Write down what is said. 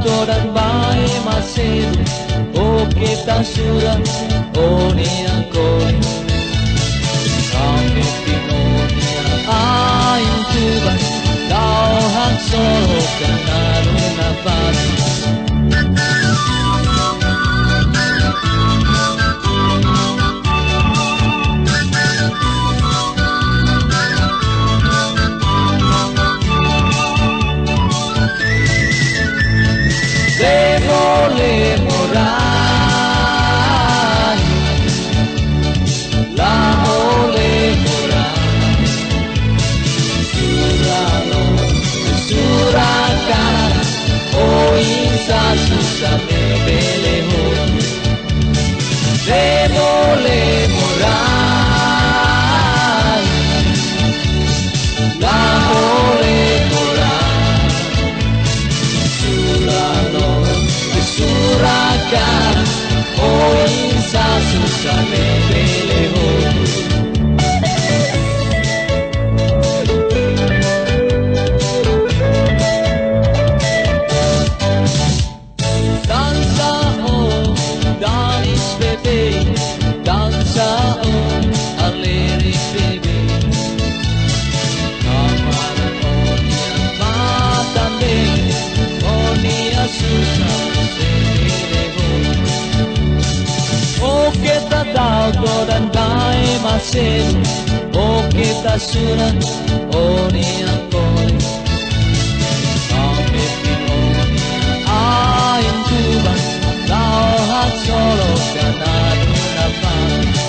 Dauto dan bae masih o kita sudah o niang koi kami pinonia aing tuban kau hang solo kenal nafas susah bebeleho le moral la ole moral surano surakan oh insa susah bebeleho Dauto dan bae masih o kita surat o niang koi kami pinonia aing tuban kau hak solo kanat nafas